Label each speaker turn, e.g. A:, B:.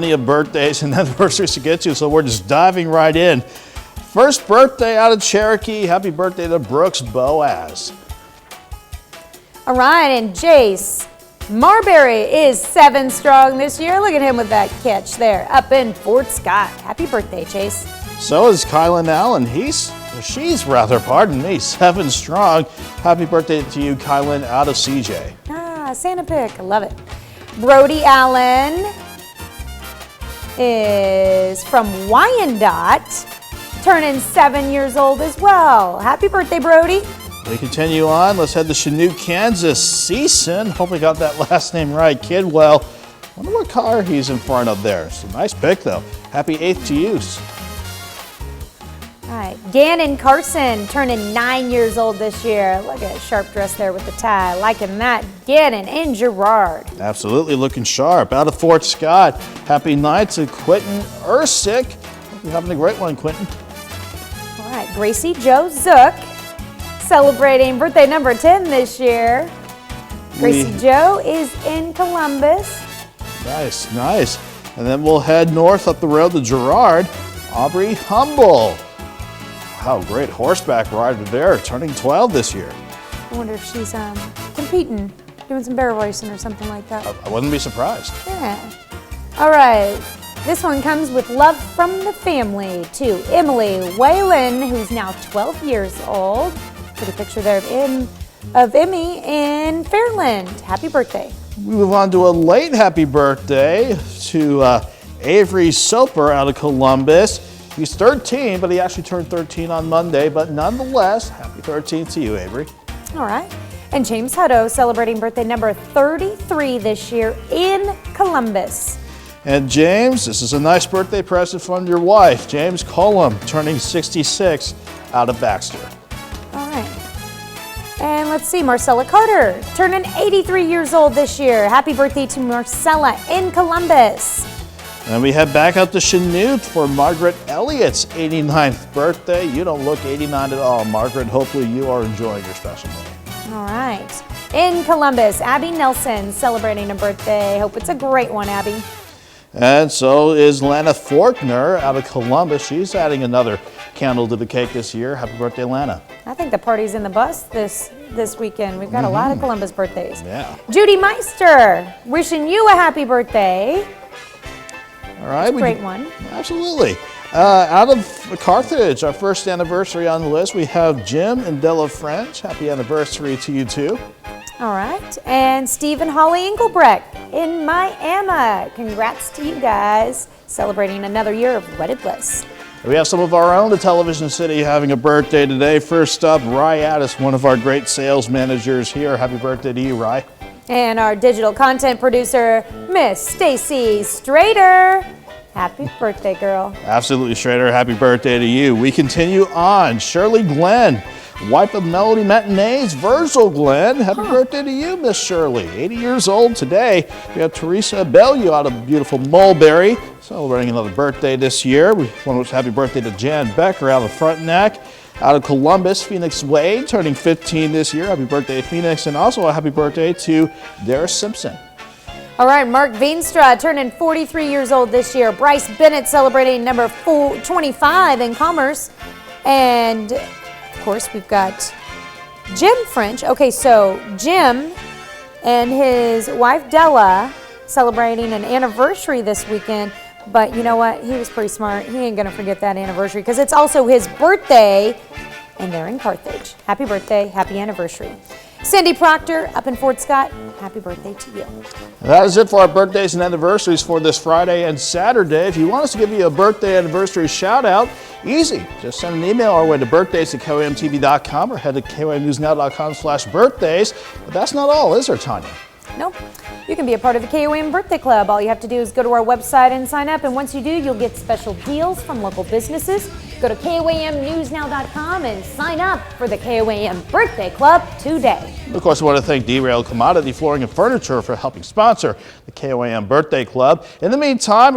A: Plenty of birthdays and anniversaries to get to, so we're just diving right in. First birthday out of Cherokee. Happy birthday to Brooks Boaz.
B: All right, and Jace Marbury is 7 strong this year. Look at him with that catch there up in Fort Scott. Happy birthday, Chase.
A: So is Kylan Allen. She's 7 strong. Happy birthday to you, Kylan, out of CJ.
B: Ah, Santa pick. I love it. Brody Allen is from Wyandotte, turning 7 years old as well. Happy birthday, Brody.
A: We continue on. Let's head to Chanute, Kansas. Season. Hope I got that last name right. Kidwell. Wonder what car he's in front of there. It's a nice pick, though. Happy 8th to you.
B: All right, Gannon Carson turning 9 years old this year. Look at sharp dress there with the tie. Liking that. Gannon and Gerard.
A: Absolutely looking sharp. Out of Fort Scott. Happy night to Quentin Ursick. Hope you're having a great one, Quentin.
B: All right, Gracie Jo Zook celebrating birthday number 10 this year. Gracie Jo is in Columbus.
A: Nice, nice. And then we'll head north up the road to Gerard. Aubrey Humble. Wow, great horseback rider there, turning 12 this year.
B: I wonder if she's competing, doing some barrel racing or something like that.
A: I wouldn't be surprised.
B: Yeah. All right, this one comes with love from the family to Emily Whalen, who's now 12 years old. Pretty picture there of Emmy in Fairland. Happy birthday.
A: We move on to a late happy birthday to Avery Soper out of Columbus. He's 13, but he actually turned 13 on Monday. But nonetheless, happy 13th to you, Avery.
B: All right. And James Hutto celebrating birthday number 33 this year in Columbus.
A: And James, this is a nice birthday present from your wife, James Cullum, turning 66 out of Baxter.
B: All right. And let's see, Marcella Carter turning 83 years old this year. Happy birthday to Marcella in Columbus.
A: And we head back up to Chanute for Margaret Elliott's 89th birthday. You don't look 89 at all, Margaret. Hopefully you are enjoying your special day.
B: All right. In Columbus, Abby Nelson celebrating a birthday. Hope it's a great one, Abby.
A: And so is Lana Forkner out of Columbus. She's adding another candle to the cake this year. Happy birthday, Lana.
B: I think the party's in the bus this weekend. We've got a lot of Columbus birthdays.
A: Yeah.
B: Judy Meister, wishing you a happy birthday.
A: All right.
B: Great one.
A: Absolutely. Out of Carthage, our first anniversary on the list, we have Jim and Della French. Happy anniversary to you too.
B: All right. And Steve and Holly Engelbrecht in Miami. Congrats to you guys. Celebrating another year of wedded bliss.
A: We have some of our own at Television City having a birthday today. First up, Rye Addis, one of our great sales managers here. Happy birthday to you, Rye.
B: And our digital content producer, Miss Stacy Strader. Happy birthday, girl.
A: Absolutely, Strader. Happy birthday to you. We continue on. Shirley Glenn, wife of Melody Matinees, Virgil Glenn. Happy birthday to you, Miss Shirley. 80 years old today. We have Theresa Bellew out of beautiful Mulberry, celebrating another birthday this year. We want to wish happy birthday to Jan Becker out of Frontenac. Out of Columbus, Phoenix Wade, turning 15 this year. Happy birthday, Phoenix. And also a happy birthday to Dara Simpson.
B: All right, Mark Veenstra turning 43 years old this year. Bryce Bennett celebrating number 25 in Commerce. And, of course, we've got Jim French. Okay, so Jim and his wife Della celebrating an anniversary this weekend. But you know what? He was pretty smart. He ain't going to forget that anniversary because it's also his birthday, and they're in Carthage. Happy birthday. Happy anniversary. Cindy Proctor up in Fort Scott. Happy birthday to you.
A: That is it for our birthdays and anniversaries for this Friday and Saturday. If you want us to give you a birthday anniversary shout out, easy. Just send an email our way to birthdays@KOAMTV.com or head to KOAMNewsNow.com/birthdays. But that's not all, is there, Tanya?
B: Nope. You can be a part of the KOAM Birthday Club. All you have to do is go to our website and sign up. And once you do, you'll get special deals from local businesses. Go to KOAMNewsNow.com and sign up for the KOAM Birthday Club today.
A: Of course, I want to thank Derail Commodity Flooring and Furniture for helping sponsor the KOAM Birthday Club. In the meantime,